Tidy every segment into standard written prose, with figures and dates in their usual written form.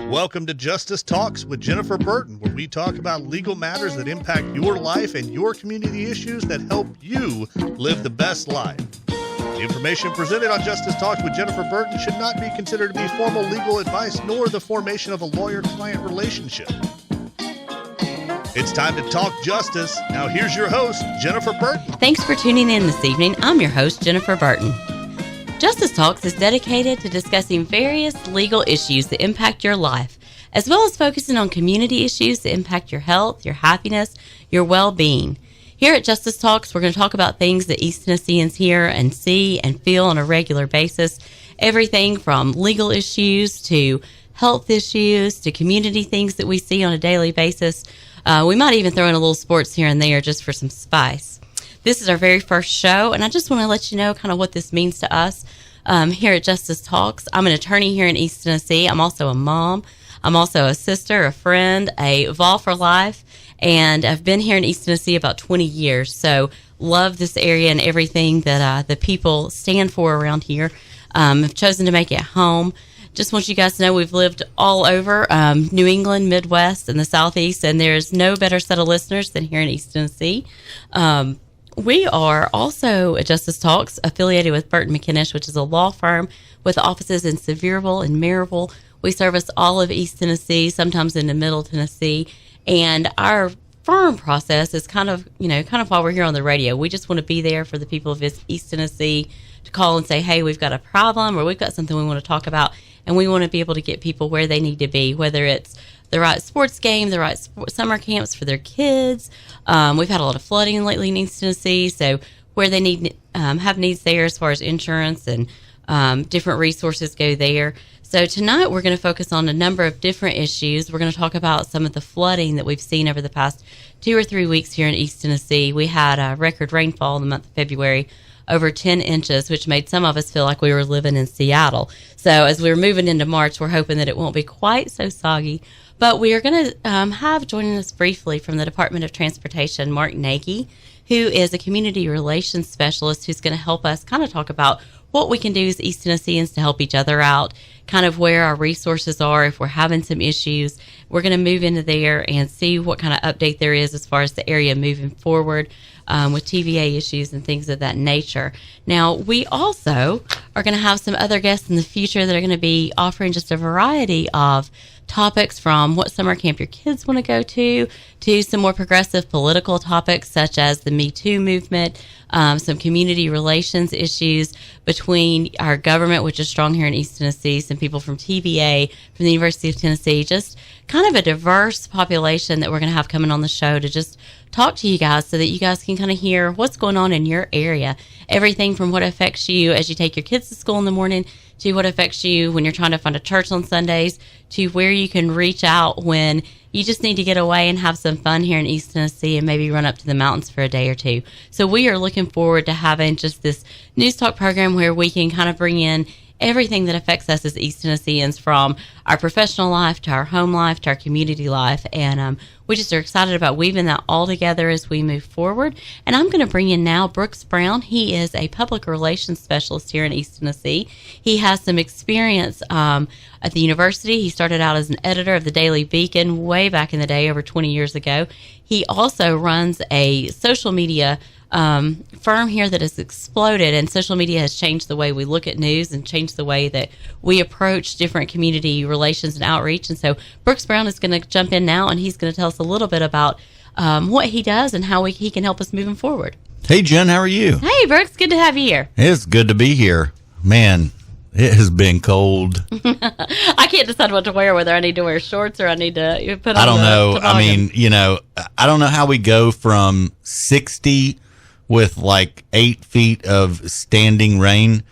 Welcome to Justice Talks with Jennifer Burton, where we talk about legal matters that impact your life and your community issues that help you live the best life. The information presented on Justice Talks with Jennifer Burton should not be considered to be formal legal advice nor the formation of a lawyer-client relationship. It's time to talk justice. Now here's your host, Jennifer Burton. Thanks for tuning in this evening. I'm your host, Jennifer Burton. Justice Talks is dedicated to discussing various legal issues that impact your life, as well as focusing on community issues that impact your health, your happiness, your well-being. Here at Justice Talks, we're going to talk about things that East Tennesseans hear and see and feel on a regular basis. Everything from legal issues to health issues to community things that we see on a daily basis. We might even throw in a little sports here and there just for some spice. This is our very first show, and I just want to let you know kind of what this means to us here at Justice Talks. I'm an attorney here in East Tennessee. I'm also a mom. I'm also a sister, a friend, a Vol for life, and I've been here in East Tennessee about 20 years, so love this area and everything that the people stand for around here. I've chosen to make it home. Just want you guys to know we've lived all over New England, Midwest, and the Southeast, and there's no better set of listeners than here in East Tennessee. We are also at Justice Talks affiliated with Burton McInnish, which is a law firm with offices in Sevierville and Maryville. We service all of East Tennessee, sometimes into Middle Tennessee, and our firm process is kind of while we're here on the radio. We just want to be there for the people of East Tennessee to call and say, hey, we've got a problem or we've got something we want to talk about, and we want to be able to get people where they need to be, whether it's the right sports game, the right summer camps for their kids. We've had a lot of flooding lately in East Tennessee, so where they need have needs there as far as insurance and different resources go there. So tonight we're going to focus on a number of different issues. We're going to talk about some of the flooding that we've seen over the past 2 or 3 weeks here in East Tennessee. We had a record rainfall in the month of February, over 10 inches, which made some of us feel like we were living in Seattle. So as we're moving into March, we're hoping that it won't be quite so soggy. But we are going to have joining us briefly from the Department of Transportation, Mark Nagi, who is a community relations specialist who's going to help us kind of talk about what we can do as East Tennesseans to help each other out, kind of where our resources are if we're having some issues. We're going to move into there and see what kind of update there is as far as the area moving forward with TVA issues and things of that nature. Now, we also are going to have some other guests in the future that are going to be offering just a variety of topics, from what summer camp your kids want to go to some more progressive political topics such as the Me Too movement, some community relations issues between our government, which is strong here in East Tennessee, some people from TVA, from the University of Tennessee, just kind of a diverse population that we're going to have coming on the show to just talk to you guys so that you guys can kind of hear what's going on in your area. Everything from what affects you as you take your kids to school in the morning to what affects you when you're trying to find a church on Sundays to where you can reach out when you just need to get away and have some fun here in East Tennessee and maybe run up to the mountains for a day or two. So we are looking forward to having just this news talk program where we can kind of bring in everything that affects us as East Tennesseans, from our professional life to our home life to our community life. And we just are excited about weaving that all together as we move forward. And I'm going to bring in now Brooks Brown. He is a public relations specialist here in East Tennessee. He has some experience at the university. He started out as an editor of the Daily Beacon way back in the day, over 20 years ago. He also runs a social media firm here that has exploded, and social media has changed the way we look at news and changed the way that we approach different community relations and outreach. And so Brooks Brown is going to jump in now, and he's going to tell us a little bit about what he does and how he can help us moving forward. Hey, Jen, how are you? Hey, Brooks, good to have you here. It's good to be here. Man, it has been cold. I can't decide what to wear, whether I need to wear shorts or I need to put on I don't know. toboggan. I mean, I don't know how we go from 60 with like 8 feet of standing rain,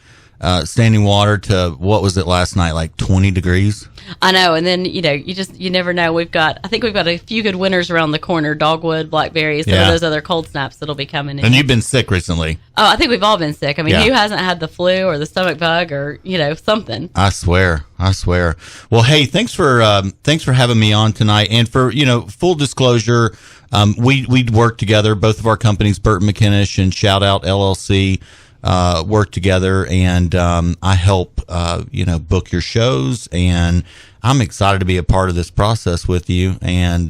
standing water, to what was it last night, like 20 degrees? I know, and then you never know. I think we've got a few good winters around the corner: dogwood, blackberry, some of those other cold snaps that'll be coming in. And you've been sick recently. Oh, I think we've all been sick. I mean, who hasn't had the flu or the stomach bug or something? I swear. Well, hey, thanks for having me on tonight. And for full disclosure, we work together. Both of our companies, Burton McInnish and Shout Out LLC, work together, and I help book your shows, and I'm excited to be a part of this process with you. And,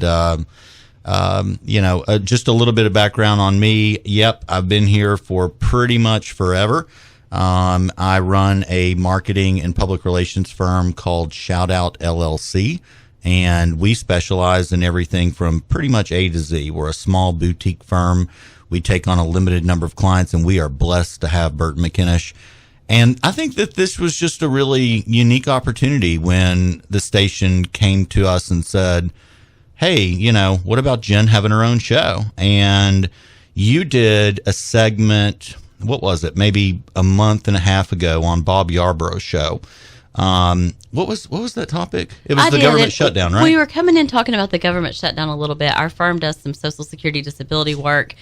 just a little bit of background on me. Yep, I've been here for pretty much forever. I run a marketing and public relations firm called Shoutout LLC, and we specialize in everything from pretty much A to Z. We're a small boutique firm. We take on a limited number of clients, and we are blessed to have Burton McInnish. And I think that this was just a really unique opportunity when the station came to us and said, hey, what about Jen having her own show? And you did a segment, what was it, maybe a month and a half ago on Bob Yarborough's show. What was that topic? It was the government shutdown, right? We were coming in talking about the government shutdown a little bit. Our firm does some Social Security disability work,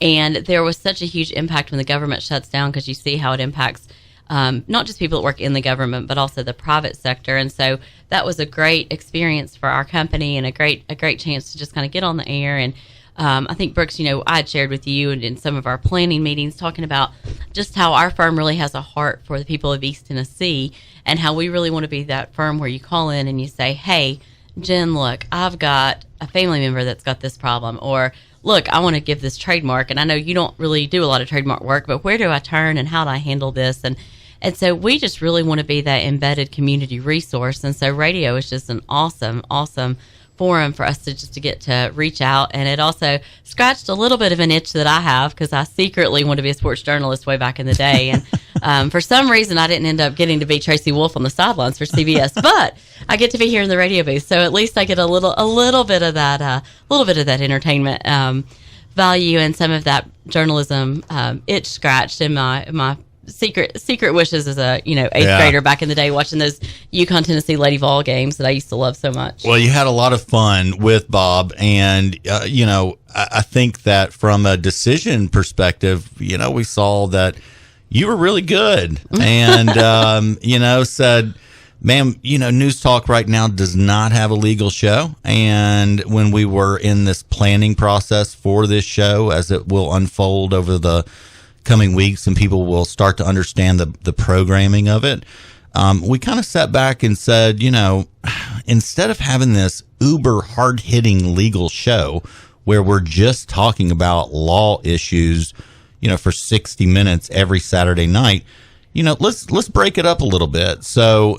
and there was such a huge impact when the government shuts down, because you see how it impacts not just people that work in the government, but also the private sector. And so that was a great experience for our company, and a great chance to just kind of get on the air. And I think, Brooks, I had shared with you and in some of our planning meetings talking about just how our firm really has a heart for the people of East Tennessee, and how we really want to be that firm where you call in and you say, hey, Jen, look, I've got a family member that's got this problem, or look, I want to give this trademark, and I know you don't really do a lot of trademark work, but where do I turn and how do I handle this? And so we just really want to be that embedded community resource. And so radio is just an awesome forum for us to get to reach out. And it also scratched a little bit of an itch that I have, because I secretly wanted to be a sports journalist way back in the day. And for some reason, I didn't end up getting to be Tracy Wolf on the sidelines for CBS, but I get to be here in the radio booth. So at least I get a little bit of that entertainment value, and some of that journalism itch scratched in my secret wishes as a eighth grader back in the day, watching those UConn Tennessee Lady Vol games that I used to love so much. Well, you had a lot of fun with Bob, and I think that from a decision perspective, we saw that you were really good, and said, ma'am, News Talk right now does not have a legal show. And when we were in this planning process for this show, as it will unfold over the coming weeks and people will start to understand the programming of it, we kind of sat back and said, instead of having this uber hard-hitting legal show where we're just talking about law issues, for 60 minutes every Saturday night, let's break it up a little bit. So,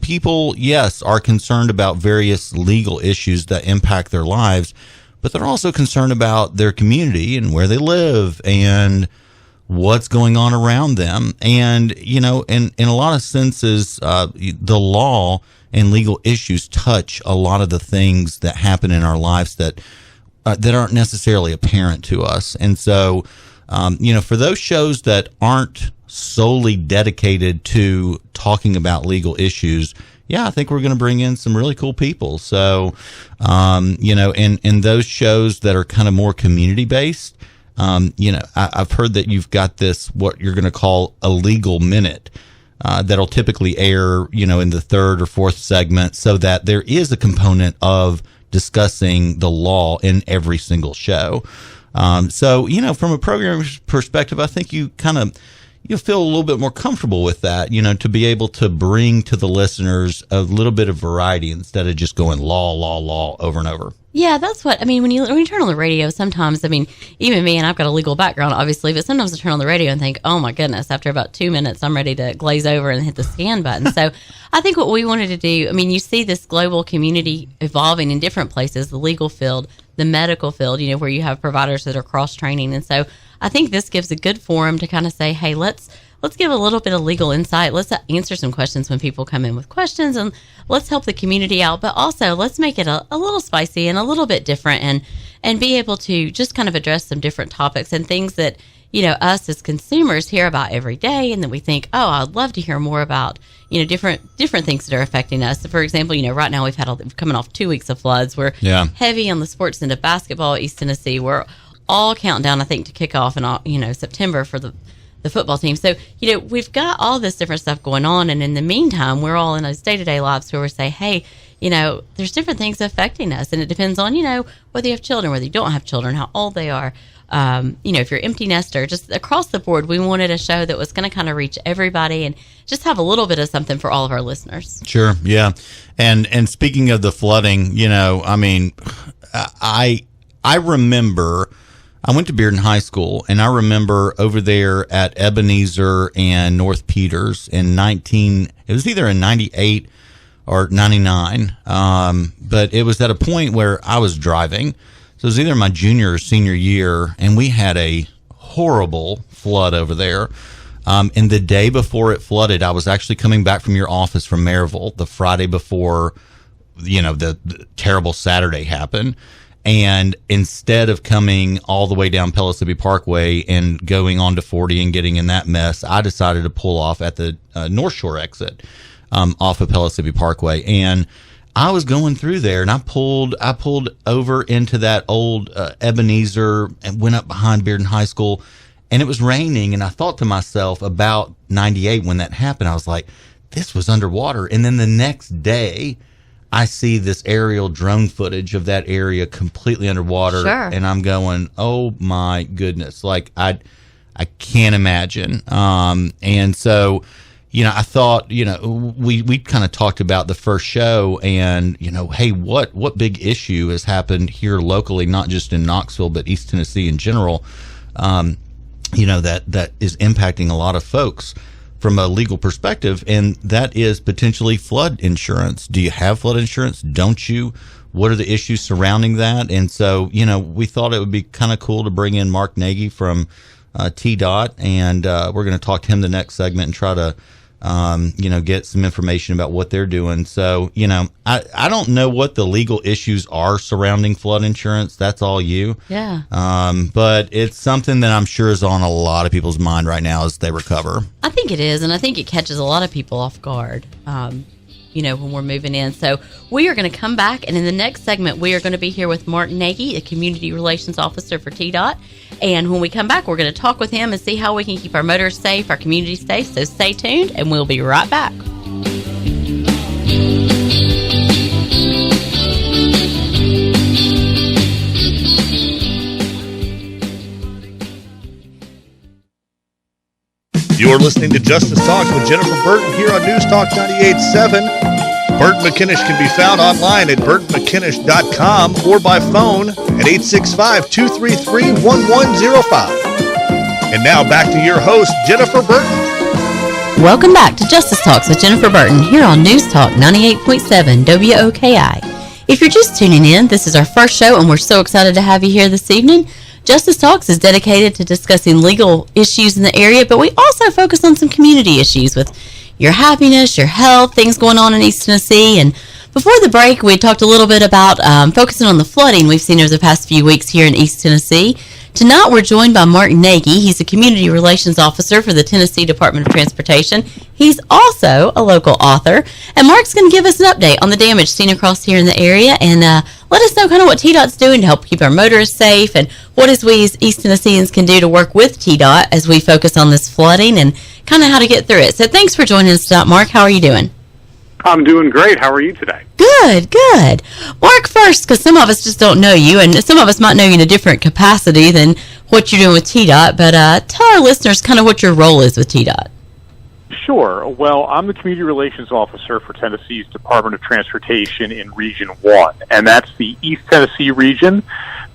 people, yes, are concerned about various legal issues that impact their lives, but they're also concerned about their community and where they live and what's going on around them. And, in a lot of senses, the law and legal issues touch a lot of the things that happen in our lives that aren't necessarily apparent to us. And so, for those shows that aren't solely dedicated to talking about legal issues, I think we're going to bring in some really cool people. So, in those shows that are kind of more community based, I've heard that you've got this, what you're going to call a legal minute, that'll typically air, in the third or fourth segment, so that there is a component of discussing the law in every single show. So, from a program perspective, I think you'll feel a little bit more comfortable with that, to be able to bring to the listeners a little bit of variety instead of just going law over and over. Yeah, that's what, when you turn on the radio, sometimes, even me, and I've got a legal background, obviously, but sometimes I turn on the radio and think, oh my goodness, after about 2 minutes, I'm ready to glaze over and hit the scan button. So I think what we wanted to do, you see this global community evolving in different places, the legal field, the medical field, where you have providers that are cross-training. And so I think this gives a good forum to kind of say, hey, let's give a little bit of legal insight. Let's answer some questions when people come in with questions, and let's help the community out. But also, let's make it a little spicy and a little bit different, and be able to just kind of address some different topics and things that, us as consumers hear about every day, and then we think, oh, I'd love to hear more about, different things that are affecting us. So for example, right now we're coming off 2 weeks of floods. We're heavy on the sports end of basketball at East Tennessee. We're all counting down, I think, to kick off in September for the the football team. So, we've got all this different stuff going on. And in the meantime, we're all in those day-to-day lives where we say, hey, there's different things affecting us. And it depends on, whether you have children, whether you don't have children, how old they are. If you're empty nester, just across the board, we wanted a show that was going to kind of reach everybody and just have a little bit of something for all of our listeners. Sure. Yeah. And speaking of the flooding, I remember I went to Bearden High School, and I remember over there at Ebenezer and North Peters it was either in 98 or 99. But it was at a point where I was driving. So it was either my junior or senior year, and we had a horrible flood over there. And the day before it flooded, I was actually coming back from your office from Maryville the Friday before, the terrible Saturday happened. And instead of coming all the way down Pellissippi Parkway and going on to 40 and getting in that mess, I decided to pull off at the North Shore exit off of Pellissippi Parkway. And I was going through there, and I pulled over into that old Ebenezer and went up behind Bearden High School, and it was raining. And I thought to myself about 98 when that happened, I was like, this was underwater. And then the next day, I see this aerial drone footage of that area completely underwater. Sure. And I'm going, oh my goodness. Like I can't imagine. And so, I thought, we kind of talked about the first show and, hey, what big issue has happened here locally, not just in Knoxville, but East Tennessee in general, that is impacting a lot of folks from a legal perspective, and that is potentially flood insurance. Do you have flood insurance? Don't you? What are the issues surrounding that? And so, we thought it would be kind of cool to bring in Mark Nagi from TDOT, and we're going to talk to him the next segment and try to, get some information about what they're doing. So, I don't know what the legal issues are surrounding flood insurance. That's all you. Yeah. But it's something that I'm sure is on a lot of people's mind right now as they recover. I think it is, and I think it catches a lot of people off guard, when we're moving in. So we are going to come back, and in the next segment, we are going to be here with Mark Nagi, the Community Relations Officer for TDOT. And when we come back, we're going to talk with him and see how we can keep our motorists safe, our community safe. So stay tuned, and we'll be right back. You're listening to Justice Talks with Jennifer Burton here on News Talk 98.7. Burton McInnish can be found online at burtonmckinnish.com or by phone at 865-233-1105. And now back to your host, Jennifer Burton. Welcome back to Justice Talks with Jennifer Burton here on News Talk 98.7 WOKI. If you're just tuning in, this is our first show, and we're so excited to have you here this evening. Justice Talks is dedicated to discussing legal issues in the area, but we also focus on some community issues with your happiness, your health, things going on in East Tennessee. And before the break, we talked a little bit about focusing on the flooding we've seen over the past few weeks here in East Tennessee. Tonight, we're joined by Mark Nagi. He's a Community Relations Officer for the Tennessee Department of Transportation. He's also a local author. And Mark's going to give us an update on the damage seen across here in the area and let us know kind of what TDOT's doing to help keep our motorists safe and what we as East Tennesseans can do to work with TDOT as we focus on this flooding and kind of how to get through it. So thanks for joining us tonight, Mark. How are you doing? I'm doing great. How are you today? Good. Mark, first, because some of us just don't know you, and some of us might know you in a different capacity than what you're doing with TDOT, but tell our listeners kind of what your role is with TDOT. Sure. Well, I'm the Community Relations Officer for Tennessee's Department of Transportation in Region 1, and that's the East Tennessee region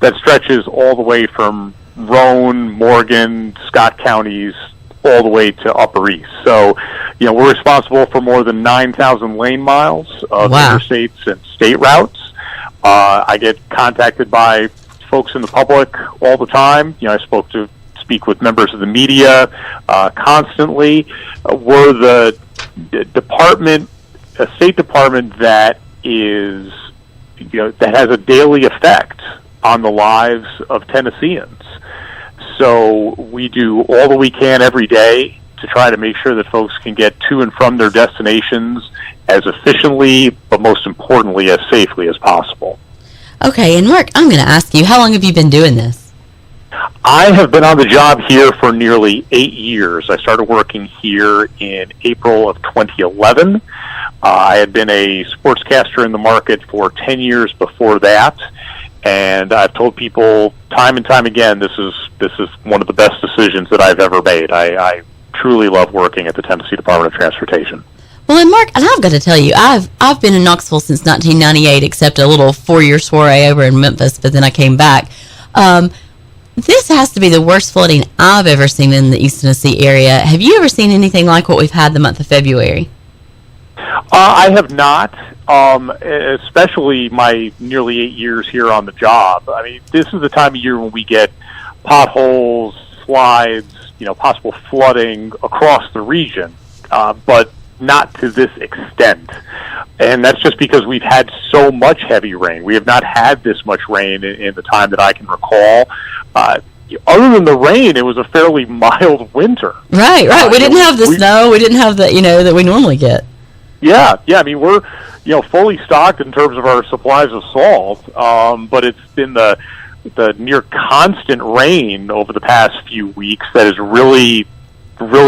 that stretches all the way from Roane, Morgan, Scott counties, all the way to Upper East. So, we're responsible for more than 9,000 lane miles of interstates and state routes. I get contacted by folks in the public all the time. I speak with members of the media constantly. We're the department, a state department that is, that has a daily effect on the lives of Tennesseans. So we do all that we can every day to try to make sure that folks can get to and from their destinations as efficiently, but most importantly, as safely as possible. Okay, and Mark, I'm going to ask you, how long have you been doing this? I have been on the job here for nearly 8 years. I started working here in April of 2011. I had been a sportscaster in the market for 10 years before that, and I've told people time and time again, this is one of the best decisions that I've ever made. I truly love working at the Tennessee Department of Transportation. Well, and Mark, and I've got to tell you, I've been in Knoxville since 1998, except a little 4-year soiree over in Memphis, but then I came back. This has to be the worst flooding I've ever seen in the East Tennessee area. Have you ever seen anything like what we've had the month of February? I have not, especially my nearly 8 years here on the job. I mean, this is the time of year when we get potholes, slides, possible flooding across the region, but not to this extent. And that's just because we've had so much heavy rain. We have not had this much rain in the time that I can recall. Other than the rain, it was a fairly mild winter. Right. We didn't have the snow. We didn't have the, that we normally get. Yeah. I mean, we're, fully stocked in terms of our supplies of salt, but it's been the near constant rain over the past few weeks that has really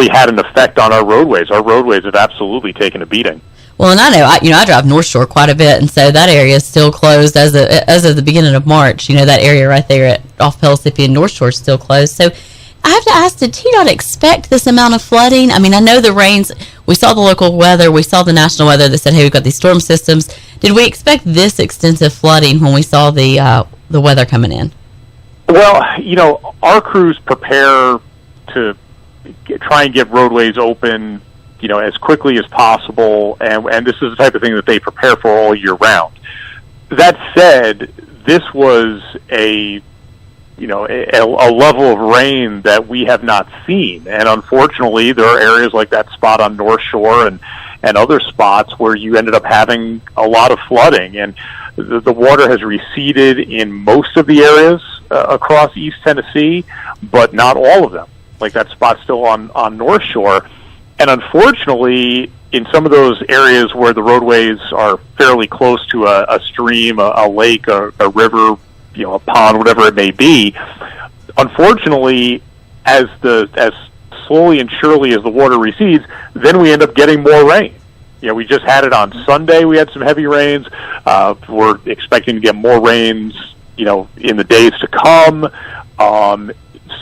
had an effect on our roadways. Our roadways have absolutely taken a beating. Well, and I know, I drive North Shore quite a bit, and so that area is still closed as of the beginning of March. That area right there off Pellissippi and North Shore is still closed. So I have to ask, did TDOT expect this amount of flooding? I mean, I know the rains, we saw the local weather, we saw the national weather that said, hey, we've got these storm systems. Did we expect this extensive flooding when we saw the weather coming in? Well, our crews prepare to try and get roadways open as quickly as possible, and this is the type of thing that they prepare for all year round. That said, this was a level of rain that we have not seen, and unfortunately there are areas like that spot on North Shore and other spots where you ended up having a lot of flooding, and the water has receded in most of the areas across East Tennessee, but not all of them. Like that spot still on North Shore. And unfortunately, in some of those areas where the roadways are fairly close to a stream, a lake, a river, a pond, whatever it may be, unfortunately, as slowly and surely as the water recedes, then we end up getting more rain. We just had it on Sunday. We had some heavy rains. We're expecting to get more rains, in the days to come.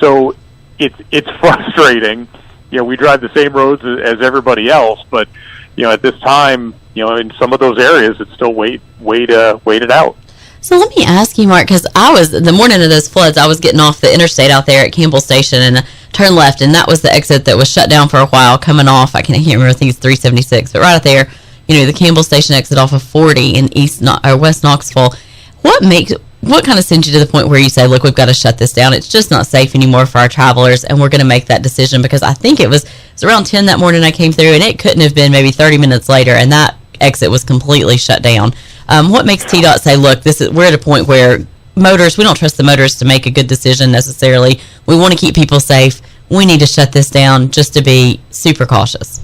So it's frustrating. We drive the same roads as everybody else, but at this time, in some of those areas, it's still waited out. So let me ask you, Mark, because the morning of those floods, I was getting off the interstate out there at Campbell Station and turned left, and that was the exit that was shut down for a while coming off. I can't remember, I think it's 376, but right out there, the Campbell Station exit off of 40 in West Knoxville. What kind of sends you to the point where you say, look, we've got to shut this down. It's just not safe anymore for our travelers, and we're going to make that decision? Because I think it was around 10 that morning I came through, and it couldn't have been maybe 30 minutes later, and that exit was completely shut down. What makes TDOT say, look, we're at a point where we don't trust the motorists to make a good decision necessarily. We want to keep people safe. We need to shut this down just to be super cautious?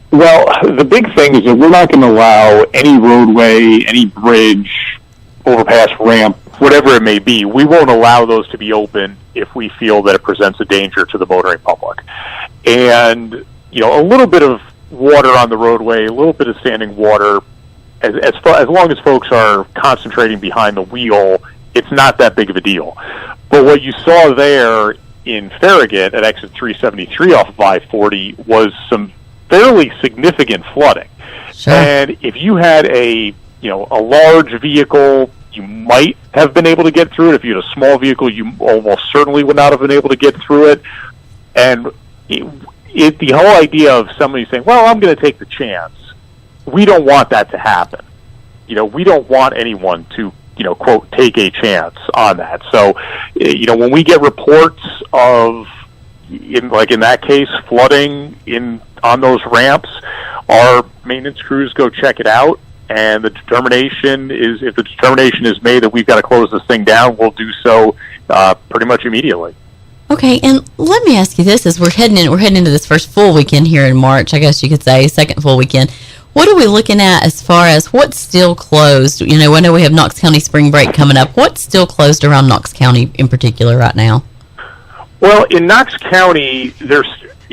Well, the big thing is that we're not going to allow any roadway, any bridge, overpass, ramp, whatever it may be. We won't allow those to be open if we feel that it presents a danger to the motoring public. And, a little bit of water on the roadway, a little bit of standing water, as long as folks are concentrating behind the wheel, it's not that big of a deal. But what you saw there in Farragut at exit 373 off of I-40 was some fairly significant flooding. Sure. And if you had a large vehicle, you might have been able to get through it. If you had a small vehicle, you almost certainly would not have been able to get through it. And the whole idea of somebody saying, well, I'm going to take the chance, we don't want that to happen. We don't want anyone to, quote, take a chance on that. So, when we get reports of, in that case, flooding on those ramps, our maintenance crews go check it out. And if the determination is made that we've got to close this thing down, we'll do so pretty much immediately. Okay, and let me ask you this: as we're heading into this first full weekend here in March, I guess you could say, second full weekend. What are we looking at as far as what's still closed? I know we have Knox County spring break coming up. What's still closed around Knox County in particular right now? Well, in Knox County, there's,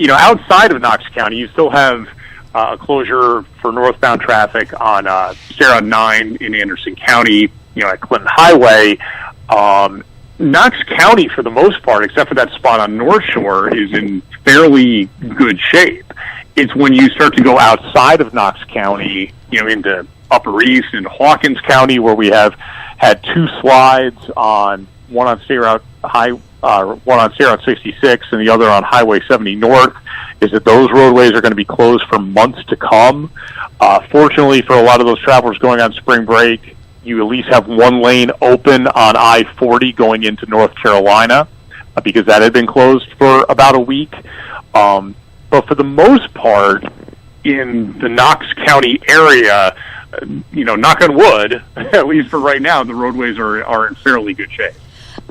outside of Knox County, you still have a closure for northbound traffic on State Route 9 in Anderson County, at Clinton Highway. Knox County, for the most part, except for that spot on North Shore, is in fairly good shape. It's when you start to go outside of Knox County, into Upper East and Hawkins County, where we have had two slides one on State Route 66 and the other on Highway 70 North, is that those roadways are going to be closed for months to come. Fortunately, for a lot of those travelers going on spring break, you at least have one lane open on I-40 going into North Carolina, because that had been closed for about a week. But for the most part, in the Knox County area, knock on wood, at least for right now, the roadways are in fairly good shape.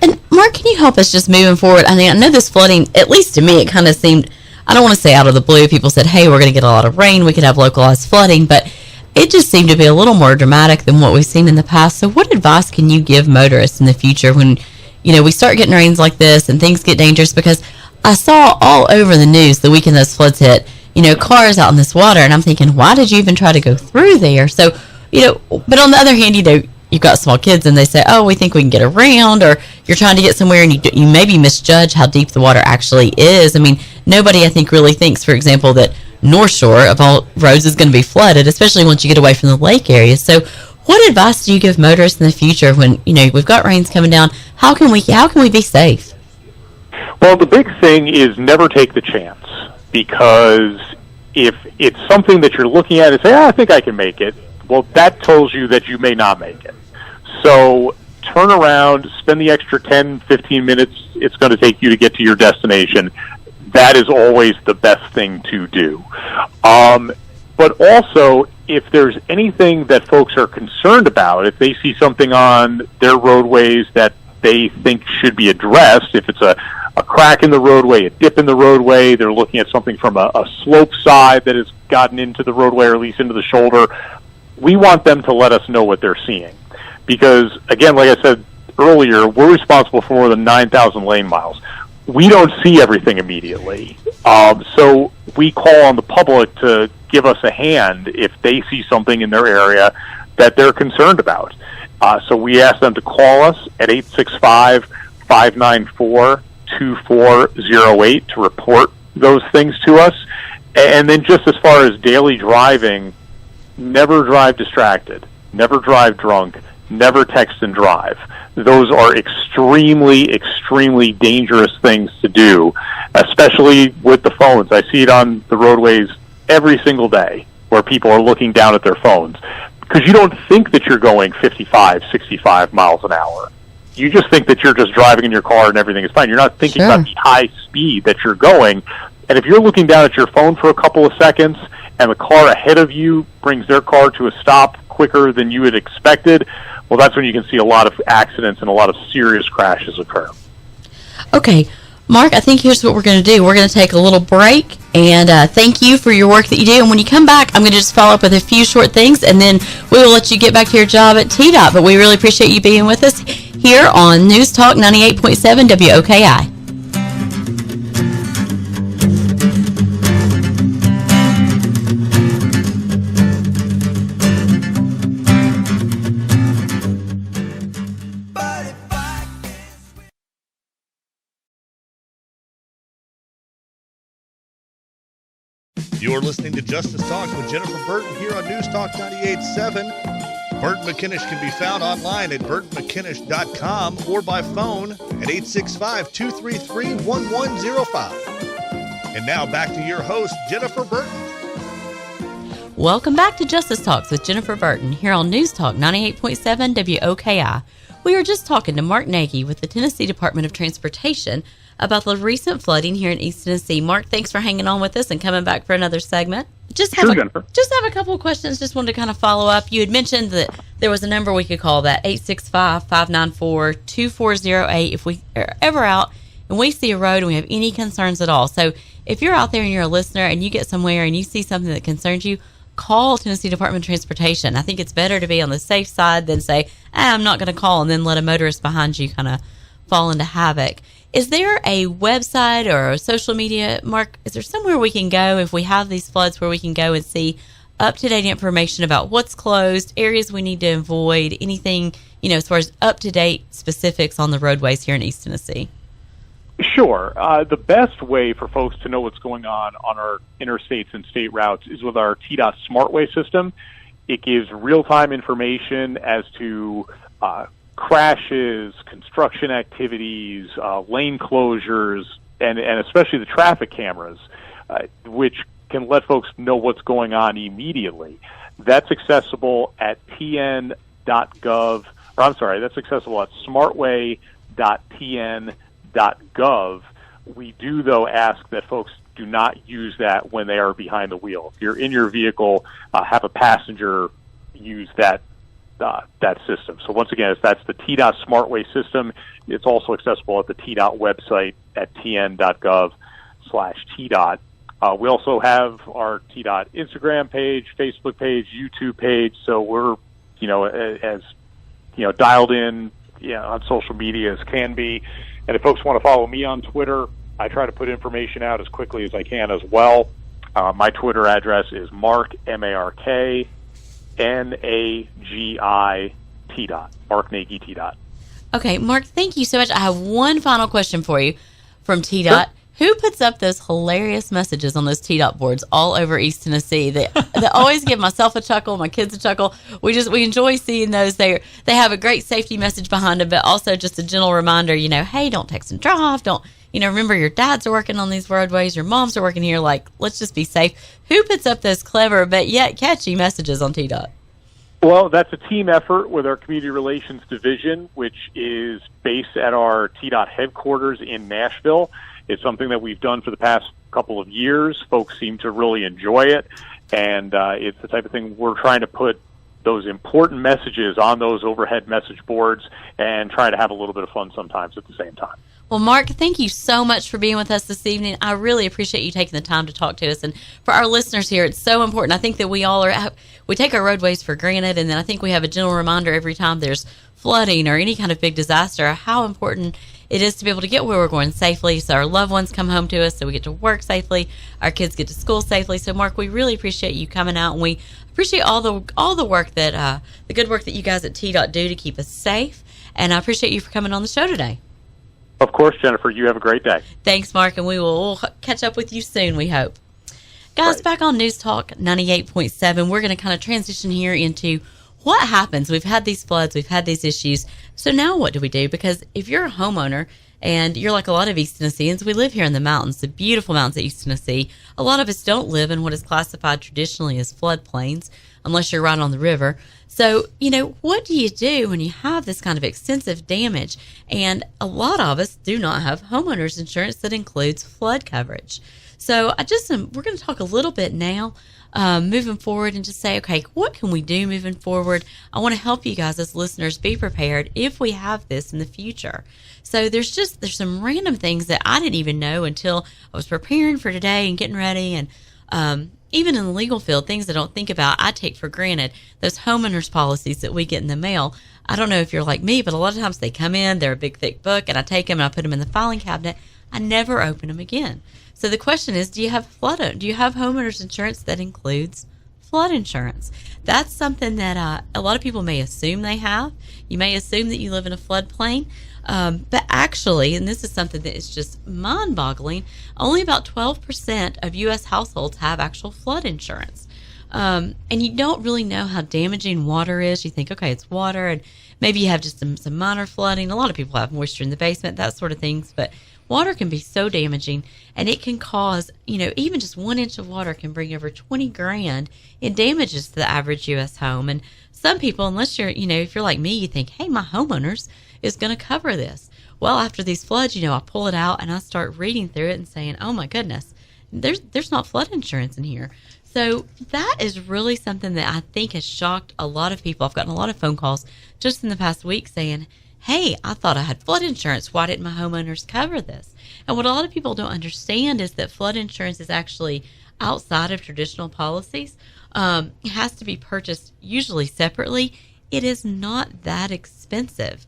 And Mark, can you help us just moving forward? I mean, I know this flooding, at least to me, it kind of seemed, I don't want to say out of the blue, people said, hey, we're going to get a lot of rain, we could have localized flooding, but it just seemed to be a little more dramatic than what we've seen in the past. So what advice can you give motorists in the future when, we start getting rains like this and things get dangerous? Because I saw all over the news the weekend those floods hit, cars out in this water, and I'm thinking, why did you even try to go through there? So, but on the other hand, you've got small kids and they say, oh, we think we can get around, or you're trying to get somewhere and you maybe misjudge how deep the water actually is. I mean, nobody, I think, really thinks, for example, that North Shore of all roads is going to be flooded, especially once you get away from the lake area. So what advice do you give motorists in the future when, we've got rains coming down? How can we be safe? Well, the big thing is never take the chance, because if it's something that you're looking at and say, I think I can make it, well, that tells you that you may not make it. So turn around, spend the extra 10, 15 minutes it's going to take you to get to your destination. That is always the best thing to do. But also, if there's anything that folks are concerned about, if they see something on their roadways that they think should be addressed, if it's a crack in the roadway, a dip in the roadway, they're looking at something from a slope side that has gotten into the roadway or at least into the shoulder, we want them to let us know what they're seeing. Because, again, like I said earlier, we're responsible for more than 9,000 lane miles. We don't see everything immediately. So we call on the public to give us a hand if they see something in their area that they're concerned about. So we ask them to call us at 865-594-2408 to report those things to us. And then just as far as daily driving, never drive distracted, never drive drunk, never text and drive. Those are extremely, extremely dangerous things to do, especially with the phones. I see it on the roadways every single day where people are looking down at their phones, because you don't think that you're going 55, 65 miles an hour. You just think that you're just driving in your car and everything is fine. You're not thinking about the high speed that you're going. And if you're looking down at your phone for a couple of seconds and the car ahead of you brings their car to a stop quicker than you had expected, well, that's when you can see a lot of accidents and a lot of serious crashes occur. Okay, Mark, I think here's what we're going to do. We're going to take a little break, and thank you for your work that you do. And when you come back, I'm going to just follow up with a few short things, and then we will let you get back to your job at TDOT. But we really appreciate you being with us here on News Talk 98.7 WOKI. You're listening to Justice Talks with Jennifer Burton here on News Talk 98.7. Burton McInnish can be found online at burtonmckinnish.com or by phone at 865-233-1105. And now back to your host, Jennifer Burton. Welcome back to Justice Talks with Jennifer Burton here on News Talk 98.7 WOKI. We were just talking to Mark Nagi with the Tennessee Department of Transportation about the recent flooding here in East Tennessee. Mark, thanks for hanging on with us and coming back for another segment. Just have a couple of questions. Just wanted to kind of follow up. You had mentioned that there was a number we could call, that 865-594-2408 if we are ever out and we see a road and we have any concerns at all. So if you're out there and you're a listener and you get somewhere and you see something that concerns you, call Tennessee Department of Transportation. I think it's better to be on the safe side than say, I'm not going to call, and then let a motorist behind you kind of fall into havoc. Is there a website or a social media, Mark? Is there somewhere we can go if we have these floods where we can go and see up-to-date information about what's closed, areas we need to avoid, anything, as far as up-to-date specifics on the roadways here in East Tennessee? Sure. The best way for folks to know what's going on our interstates and state routes is with our TDOT SmartWay system. It gives real-time information as to crashes, construction activities, lane closures, and especially the traffic cameras, which can let folks know what's going on immediately. That's accessible at tn.gov, or I'm sorry, that's accessible at smartway.tn.gov. We do, though, ask that folks do not use that when they are behind the wheel. If you're in your vehicle, have a passenger use that system. So once again, if that's the TDOT SmartWay system, it's also accessible at the TDOT website at tn.gov/TDOT. We also have our TDOT Instagram page, Facebook page, YouTube page. So we're, as dialed in, on social media as can be. And if folks want to follow me on Twitter, I try to put information out as quickly as I can as well. My Twitter address is Mark, MarkNagi, TDOT, Mark Nagi, TDOT. Okay, Mark, thank you so much. I have one final question for you from TDOT. Sure. Who puts up those hilarious messages on those TDOT boards all over East Tennessee? They always give myself a chuckle, my kids a chuckle. We enjoy seeing those. They have a great safety message behind them, but also just a gentle reminder, hey, don't text and drive. Don't, remember your dads are working on these roadways, your moms are working here. Let's just be safe. Who puts up those clever but yet catchy messages on TDOT? Well, that's a team effort with our Community Relations Division, which is based at our TDOT headquarters in Nashville. It's something that we've done for the past couple of years. Folks seem to really enjoy it, and it's the type of thing we're trying to put those important messages on those overhead message boards and try to have a little bit of fun sometimes at the same time. Well, Mark, thank you so much for being with us this evening. I really appreciate you taking the time to talk to us. And for our listeners here, it's so important. I think that we take our roadways for granted, and then I think we have a gentle reminder every time there's flooding or any kind of big disaster how important it is to be able to get where we're going safely, so our loved ones come home to us, so we get to work safely, our kids get to school safely. So, Mark, we really appreciate you coming out, and we appreciate all the work that the good work that you guys at TDOT do to keep us safe. And I appreciate you for coming on the show today. Of course, Jennifer. You have a great day. Thanks, Mark, and we'll catch up with you soon, we hope. Guys, Right. Back on News Talk 98.7, we're going to kind of transition here into what happens. We've had these floods, we've had these issues. So now what do we do? Because if you're a homeowner and you're like a lot of East Tennesseans, we live here in the mountains, the beautiful mountains of East Tennessee. A lot of us don't live in what is classified traditionally as floodplains, unless you're right on the river. So, what do you do when you have this kind of extensive damage? And a lot of us do not have homeowners insurance that includes flood coverage. So we're going to talk a little bit now, moving forward, and just say, okay, what can we do moving forward? I want to help you guys as listeners be prepared if we have this in the future. So there's some random things that I didn't even know until I was preparing for today and getting ready. And even in the legal field, things I don't think about, I take for granted. Those homeowners policies that we get in the mail, I don't know if you're like me, but a lot of times they come in, they're a big, thick book, and I take them and I put them in the filing cabinet. I never open them again. So the question is, do you have homeowners insurance that includes flood insurance? That's something that a lot of people may assume they have. You may assume that you live in a floodplain, but actually, and this is something that is just mind-boggling, only about 12% of U.S. households have actual flood insurance. And you don't really know how damaging water is. You think, okay, it's water, and maybe you have just some minor flooding. A lot of people have moisture in the basement, that sort of things, but water can be so damaging, and it can cause, even just 1 inch of water can bring over $20,000 in damages to the average U.S. home. And some people, unless you're, if you're like me, you think, hey, my homeowners is going to cover this. Well, after these floods, I pull it out and I start reading through it and saying, oh my goodness, there's not flood insurance in here. So that is really something that I think has shocked a lot of people. I've gotten a lot of phone calls just in the past week saying, hey, I thought I had flood insurance. Why didn't my homeowners cover this? And what a lot of people don't understand is that flood insurance is actually outside of traditional policies. It has to be purchased usually separately. It is not that expensive.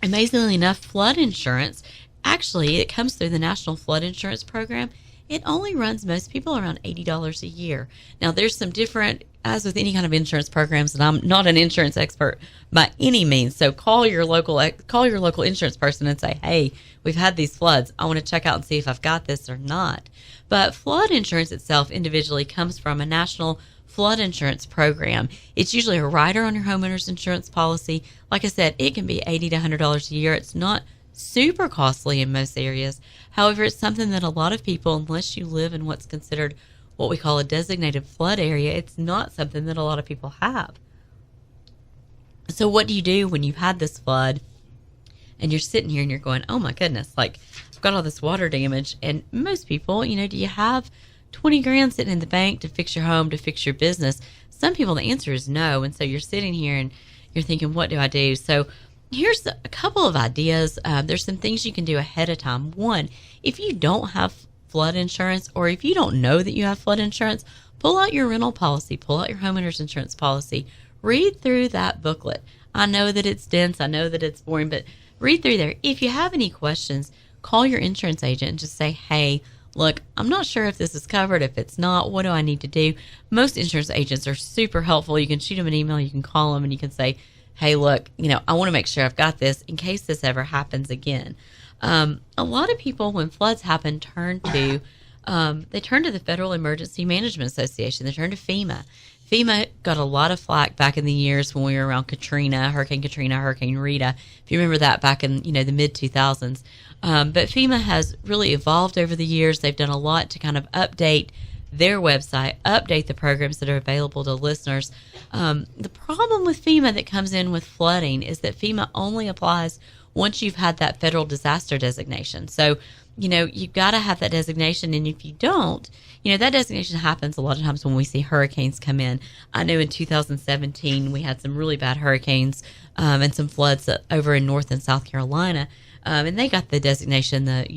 Amazingly enough, flood insurance, actually, it comes through the National Flood Insurance Program. It only runs most people around $80 a year. Now, there's some different, as with any kind of insurance programs, and I'm not an insurance expert by any means. So call your local insurance person and say, hey, we've had these floods. I want to check out and see if I've got this or not. But flood insurance itself individually comes from a national flood insurance program. It's usually a rider on your homeowner's insurance policy. Like I said, it can be $80 to $100 a year. It's not super costly in most areas. However, it's something that a lot of people, unless you live in what's considered what we call a designated flood area, it's not something that a lot of people have. So what do you do when you've had this flood and you're sitting here and you're going, oh my goodness, like I've got all this water damage? And most people, do you have 20 grand sitting in the bank to fix your home, to fix your business? Some people, the answer is no. And so you're sitting here and you're thinking, what do I do? So here's a couple of ideas. There's some things you can do ahead of time. One, if you don't have flood insurance, or if you don't know that you have flood insurance, pull out your rental policy, pull out your homeowner's insurance policy, read through that booklet. I know that it's dense, I know that it's boring, but read through there. If you have any questions, call your insurance agent and just say, hey, look, I'm not sure if this is covered. If it's not, what do I need to do? Most insurance agents are super helpful. You can shoot them an email, you can call them, and you can say, hey, look, I want to make sure I've got this in case this ever happens again. A lot of people, when floods happen, turn to the Federal Emergency Management Association. They turn to FEMA. FEMA got a lot of flack back in the years when we were around Hurricane Katrina, Hurricane Rita. If you remember that back in the mid 2000s. But FEMA has really evolved over the years. They've done a lot to kind of update their website, update the programs that are available to listeners. The problem with FEMA that comes in with flooding is that FEMA only applies once you've had that federal disaster designation. So, you've got to have that designation. And if you don't, that designation happens a lot of times when we see hurricanes come in. I know in 2017, we had some really bad hurricanes and some floods over in North and South Carolina. And they got the designation that,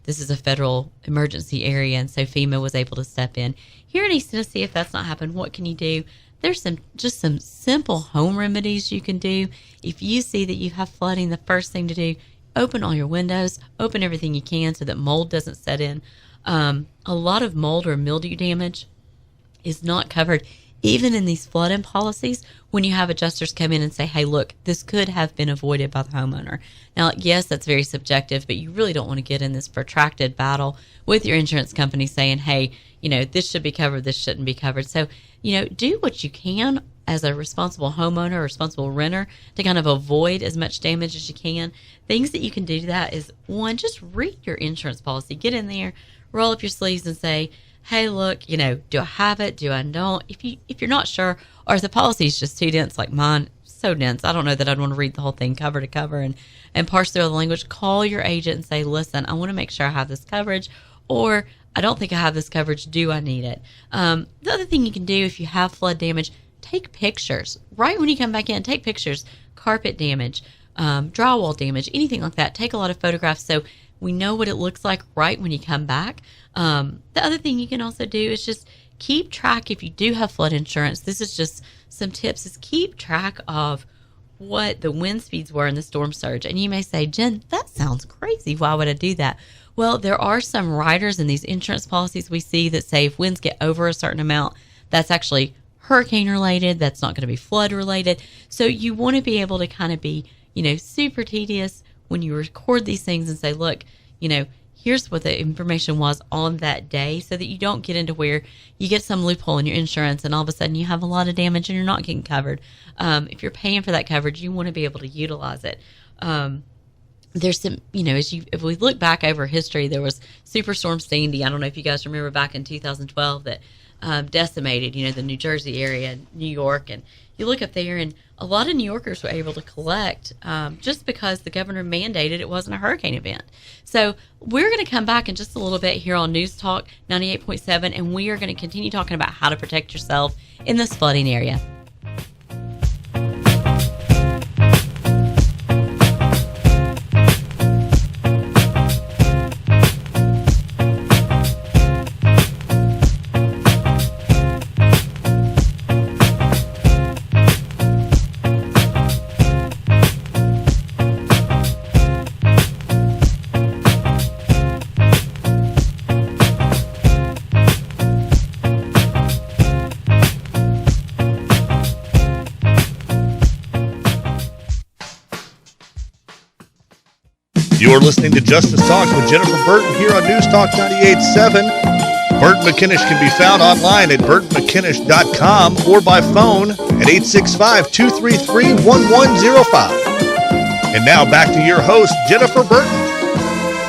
this is a federal emergency area. And so FEMA was able to step in. Here in East Tennessee, if that's not happened, what can you do? There's some simple home remedies you can do. If you see that you have flooding, the first thing to do, open all your windows, open everything you can so that mold doesn't set in. A lot of mold or mildew damage is not covered, even in these flooding policies, when you have adjusters come in and say, hey, look, this could have been avoided by the homeowner. Now, yes, that's very subjective, but you really don't want to get in this protracted battle with your insurance company saying, hey, this should be covered, this shouldn't be covered. So, do what you can as a responsible homeowner or responsible renter to kind of avoid as much damage as you can. Things that you can do to that is, one, just read your insurance policy. Get in there, roll up your sleeves and say, hey, look, do I have it? Do I don't? If you're not sure, or if the policy is just too dense, like mine, so dense, I don't know that I'd want to read the whole thing cover to cover and parse through all the language. Call your agent and say, listen, I want to make sure I have this coverage, or I don't think I have this coverage. Do I need it? The other thing you can do if you have flood damage, take pictures. Right when you come back in, take pictures. Carpet damage, drywall damage, anything like that. Take a lot of photographs so we know what it looks like right when you come back. The other thing you can also do is just keep track. If you do have flood insurance, this is just some tips, is keep track of what the wind speeds were in the storm surge. And you may say, Jen, that sounds crazy. Why would I do that? Well, there are some riders in these insurance policies we see that say if winds get over a certain amount, that's actually hurricane related. That's not going to be flood related. So you want to be able to kind of be, super tedious when you record these things and say, look, here's what the information was on that day, so that you don't get into where you get some loophole in your insurance and all of a sudden you have a lot of damage and you're not getting covered. If you're paying for that coverage, you want to be able to utilize it. There's some, if we look back over history, there was Superstorm Sandy. I don't know if you guys remember back in 2012 that decimated, the New Jersey area, New York, and you look up there and a lot of New Yorkers were able to collect just because the governor mandated it wasn't a hurricane event. So we're going to come back in just a little bit here on News Talk 98.7, and we are going to continue talking about how to protect yourself in this flooding area. You're listening to Justice Talks with Jennifer Burton here on News Talk 98.7. Burton McInnish can be found online at burtonmckinnish.com or by phone at 865-233-1105. And now back to your host, Jennifer Burton.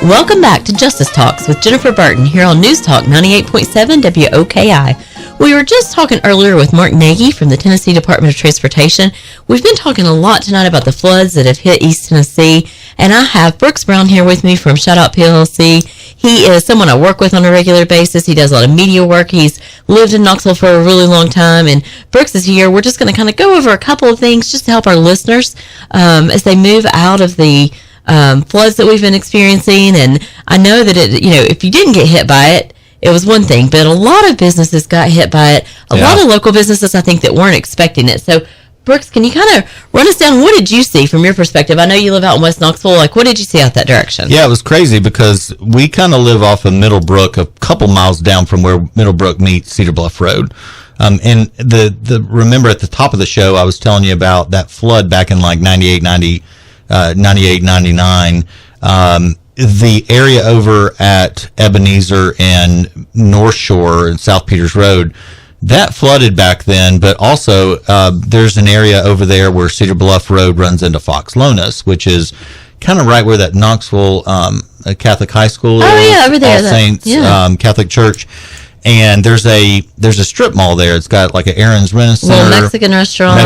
Welcome back to Justice Talks with Jennifer Burton here on News Talk 98.7 WOKI. We were just talking earlier with Mark Nagi from the Tennessee Department of Transportation. We've been talking a lot tonight about the floods that have hit East Tennessee, and I have Brooks Brown here with me from Shout Out PLC. He is someone I work with on a regular basis. He does a lot of media work. He's lived in Knoxville for a really long time, and Brooks is here. We're just going to kind of go over a couple of things just to help our listeners as they move out of the floods that we've been experiencing. And I know that if you didn't get hit by it, it was one thing, but a lot of businesses got hit by it. A lot of local businesses, I think, that weren't expecting it. So, Brooks, can you kind of run us down? What did you see from your perspective? I know you live out in West Knoxville. Like, what did you see out that direction? Yeah, it was crazy because we kind of live off of Middlebrook, a couple miles down from where Middlebrook meets Cedar Bluff Road. And remember at the top of the show, I was telling you about that flood back in like 98, 99. The area over at Ebenezer and North Shore and South Peters Road, that flooded back then, but also there's an area over there where Cedar Bluff Road runs into Fox Lonis, which is kind of right where that Knoxville Catholic High School is. Oh, yeah, over there. All Saints Catholic Church. And there's a strip mall there. It's got like an Aaron's Rent-A-Center, little Mexican restaurant,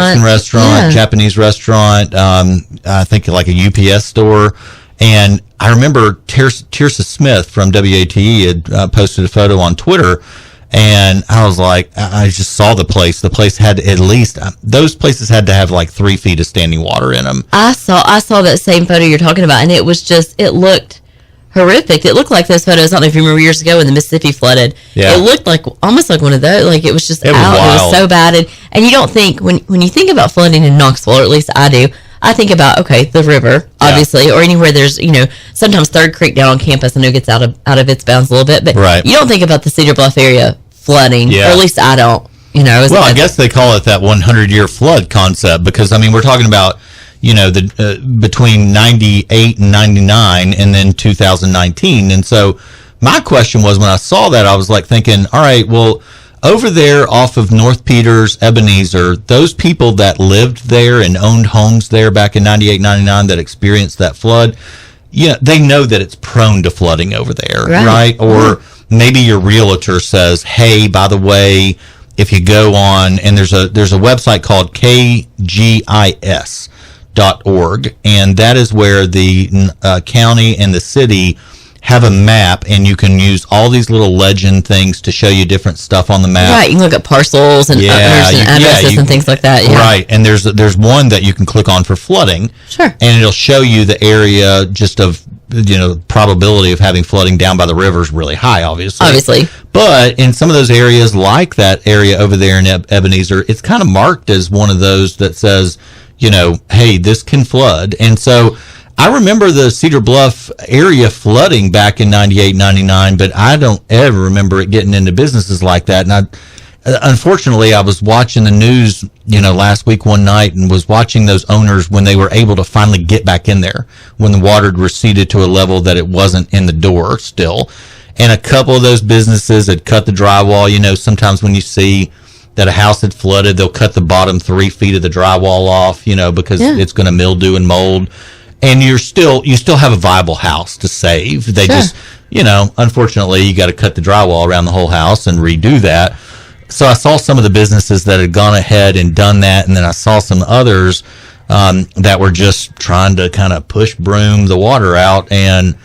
Japanese restaurant, I think like a UPS store. And I remember Tirsa Smith from WATE had posted a photo on Twitter, and I was like, I just saw the place. The place had at least, those places had to have like 3 feet of standing water in them. I saw that same photo you're talking about, and it looked horrific. It looked like those photos, I don't know if you remember years ago when the Mississippi flooded. Yeah. It looked like almost like one of those. Like it was just It was so bad. And you don't think, when you think about flooding in Knoxville, or at least I do, I think about, the river, obviously, or anywhere there's, sometimes Third Creek down on campus, I know gets out of its bounds a little bit, but you don't think about the Cedar Bluff area flooding, or at least I don't, Well, I guess they call it that 100-year flood concept because, we're talking about, between 98 and 99 and then 2019. And so my question was, when I saw that, I was like thinking, all right, well, over there off of North Peters, Ebenezer, those people that lived there and owned homes there back in 98, 99 that experienced that flood, they know that it's prone to flooding over there, right? Or maybe your realtor says, hey, by the way, if you go on, and there's a website called KGIS.org, and that is where the county and the city have a map, and you can use all these little legend things to show you different stuff on the map. Right, you can look at parcels and addresses and things like that. Yeah. Right, and there's one that you can click on for flooding. Sure. And it'll show you the area just of, probability of having flooding down by the river is really high, obviously. But in some of those areas, like that area over there in Ebenezer, it's kind of marked as one of those that says, hey, this can flood. And so I remember the Cedar Bluff area flooding back in 98, 99, but I don't ever remember it getting into businesses like that. And unfortunately, I was watching the news, last week one night and was watching those owners when they were able to finally get back in there, when the water had receded to a level that it wasn't in the door still. And a couple of those businesses had cut the drywall. Sometimes when you see that a house had flooded, they'll cut the bottom 3 feet of the drywall off, because it's going to mildew and mold. And you still have a viable house to save. They just, unfortunately, you got to cut the drywall around the whole house and redo that. So I saw some of the businesses that had gone ahead and done that, and then I saw some others that were just trying to kind of push broom the water out and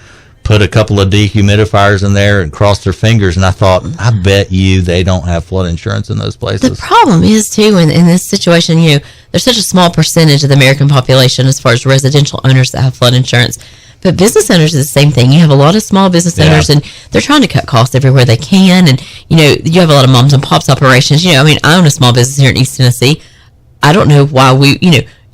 put a couple of dehumidifiers in there and cross their fingers. And I thought, I bet you they don't have flood insurance in those places. The problem is, too, in this situation, there's such a small percentage of the American population as far as residential owners that have flood insurance. But business owners is the same thing. You have a lot of small business owners, and they're trying to cut costs everywhere they can. And, you have a lot of moms and pops operations. I own a small business here in East Tennessee. I don't know why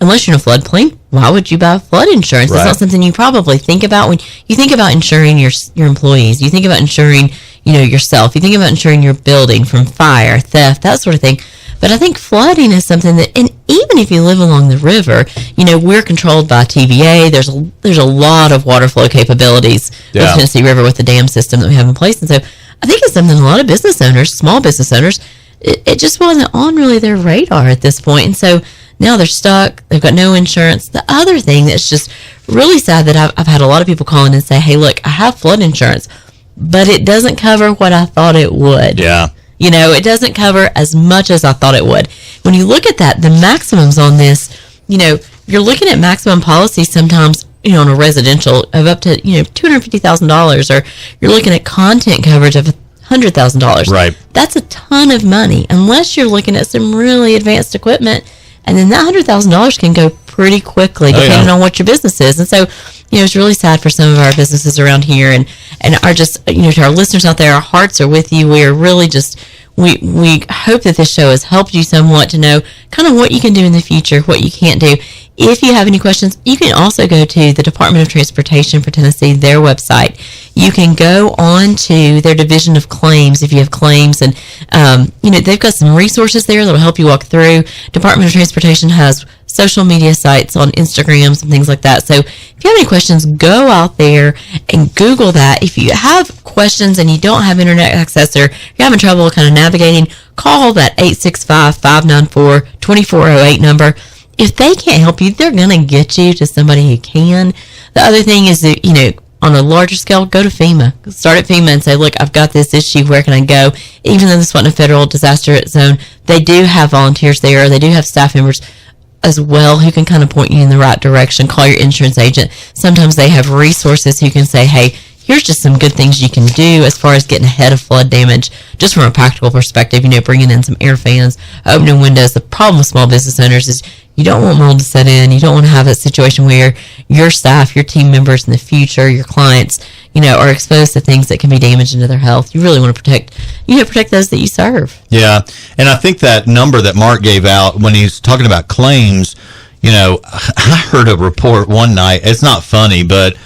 unless you're in a floodplain, why would you buy flood insurance? Right. It's not something you probably think about when you think about insuring your employees. You think about insuring, yourself. You think about insuring your building from fire, theft, that sort of thing. But I think flooding is something that, and even if you live along the river, we're controlled by TVA. There's a lot of water flow capabilities with the Tennessee River with the dam system that we have in place. And so I think it's something a lot of business owners, small business owners, it just wasn't on really their radar at this point. And so now they're stuck. They've got no insurance. The other thing that's just really sad that I've had a lot of people call in and say, hey, look, I have flood insurance, but it doesn't cover what I thought it would. Yeah. It doesn't cover as much as I thought it would. When you look at that, the maximums on this, you're looking at maximum policies sometimes, on a residential of up to, $250,000, or you're looking at content coverage of $100,000. Right. That's a ton of money, unless you're looking at some really advanced equipment, and then that $100,000 can go pretty quickly depending on what your business is. And so, it's really sad for some of our businesses around here, and are just, to our listeners out there, our hearts are with you. We are really just, we hope that this show has helped you somewhat to know kind of what you can do in the future, what you can't do. If you have any questions, you can also go to the Department of Transportation for Tennessee, their website. You can go on to their Division of Claims if you have claims, and they've got some resources there that'll help you walk through. Department of Transportation has social media sites on Instagrams and things like that. So if you have any questions, go out there and Google that. If you have questions and you don't have internet access, or you're having trouble kind of navigating, call that 865-594-2408 number. If they can't help you, they're going to get you to somebody who can. The other thing is that, on a larger scale, go to FEMA. Start at FEMA and say, look, I've got this issue. Where can I go? Even though this wasn't a federal disaster zone, they do have volunteers there. They do have staff members as well who can kind of point you in the right direction. Call your insurance agent. Sometimes they have resources who can say, hey, here's just some good things you can do as far as getting ahead of flood damage, just from a practical perspective, bringing in some air fans, opening windows. The problem with small business owners is you don't want mold to set in. You don't want to have a situation where your staff, your team members in the future, your clients, are exposed to things that can be damaging to their health. You really want to protect those that you serve. Yeah. And I think that number that Mark gave out when he's talking about claims, I heard a report one night. It's not funny, but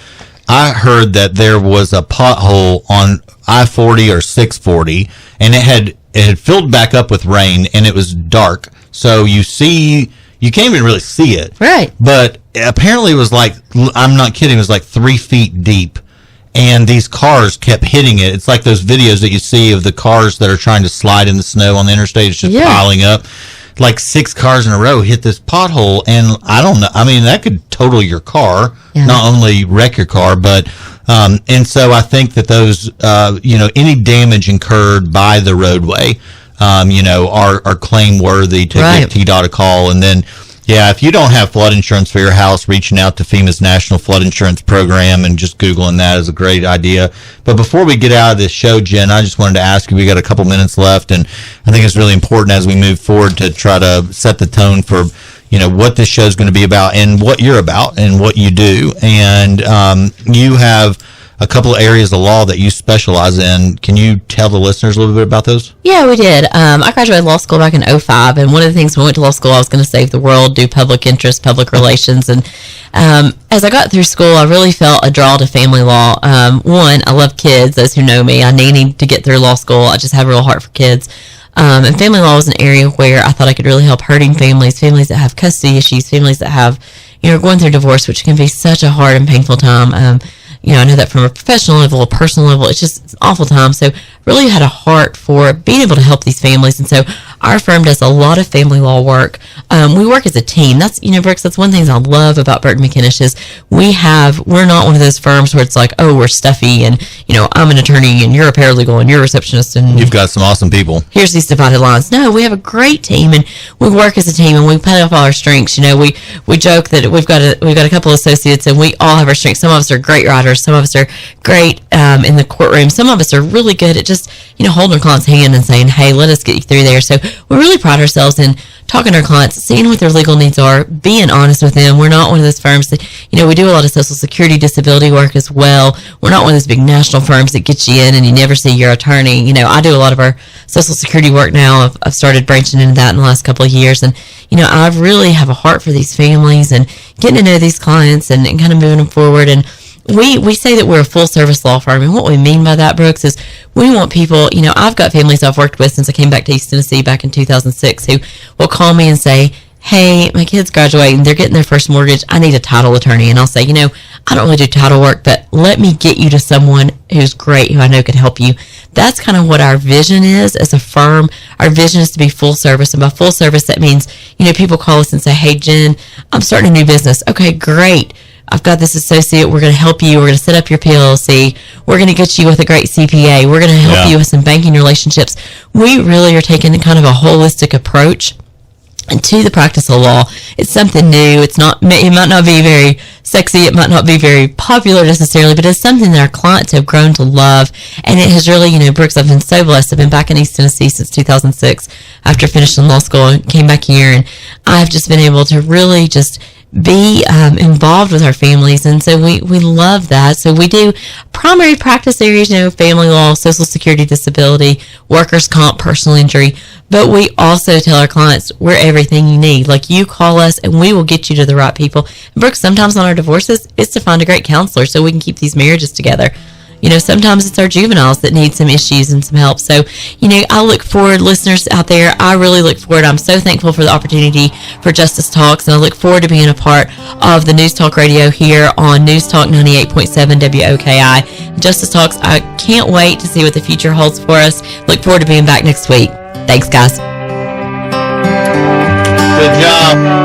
I heard that there was a pothole on I-40 or 640, and it had filled back up with rain, and it was dark. So you can't even really see it. Right. But apparently it was I'm not kidding, it was 3 feet deep. And these cars kept hitting it. It's like those videos that you see of the cars that are trying to slide in the snow on the interstate. It's just piling up. 6 cars in a row hit this pothole, and I don't know. I mean, that could total your car, not only wreck your car, but and so I think that those, any damage incurred by the roadway, are claim worthy to give TDOT a call. And then, if you don't have flood insurance for your house, reaching out to FEMA's National Flood Insurance Program and just Googling that is a great idea. But before we get out of this show, Jen, I just wanted to ask you, we got a couple minutes left, and I think it's really important as we move forward to try to set the tone for, what this show is going to be about and what you're about and what you do. And you have a couple of areas of law that you specialize in. Can you tell the listeners a little bit about those? Yeah, we did. I graduated law school back in 2005, and one of the things when I went to law school, I was going to save the world, do public interest, public relations, and as I got through school, I really felt a draw to family law. One, I love kids. Those who know me, I nannied to get through law school. I just have a real heart for kids. And family law was an area where I thought I could really help hurting families that have custody issues, families that have, going through divorce, which can be such a hard and painful time. I know that from a professional level, a personal level, it's an awful time. So really had a heart for being able to help these families. And so our firm does a lot of family law work. We work as a team. That's, Brooks, that's one thing I love about Burton McInnish is we're not one of those firms where it's we're stuffy and, I'm an attorney and you're a paralegal and you're a receptionist and you've got some awesome people. Here's these divided lines. No, we have a great team and we work as a team and we play off all our strengths. We joke that we've got a couple of associates and we all have our strengths. Some of us are great writers. Some of us are great in the courtroom. Some of us are really good at just, holding our client's hand and saying, hey, let us get you through there. So we really pride ourselves in talking to our clients, seeing what their legal needs are, being honest with them. We're not one of those firms that, we do a lot of Social Security disability work as well. We're not one of those big national firms that get you in and you never see your attorney. I do a lot of our Social Security work now. I've started branching into that in the last couple of years. And, I really have a heart for these families and getting to know these clients and kind of moving them forward. And we say that we're a full service law firm, and what we mean by that, Brooks, is we want people, I've got families I've worked with since I came back to East Tennessee back in 2006 who will call me and say, hey, my kid's graduating, they're getting their first mortgage, I need a title attorney. And I'll say, I don't really do title work, but let me get you to someone who's great, who I know can help you. That's kind of what our vision is as a firm. Our vision is to be full service. And by full service, that means, people call us and say, hey, Jen, I'm starting a new business. Okay, great. I've got this associate. We're going to help you. We're going to set up your PLC. We're going to get you with a great CPA. We're going to help you with some banking relationships. We really are taking kind of a holistic approach and to the practice of law. It's something new. It might not be very sexy. It might not be very popular necessarily, but it's something that our clients have grown to love. And it has really, Brooks, I've been so blessed. I've been back in East Tennessee since 2006 after finishing law school and came back here. And I've just been able to really just be involved with our families, and so we love that. So we do primary practice areas, family law, Social Security, disability, workers' comp, personal injury, but we also tell our clients we're everything you need. Like, you call us and we will get you to the right people. And Brooks, sometimes on our divorces, it's to find a great counselor so we can keep these marriages together. Sometimes it's our juveniles that need some issues and some help. So, I look forward, listeners out there, I really look forward. I'm so thankful for the opportunity for Justice Talks, and I look forward to being a part of the News Talk Radio here on News Talk 98.7 WOKI. Justice Talks, I can't wait to see what the future holds for us. Look forward to being back next week. Thanks, guys. Good job.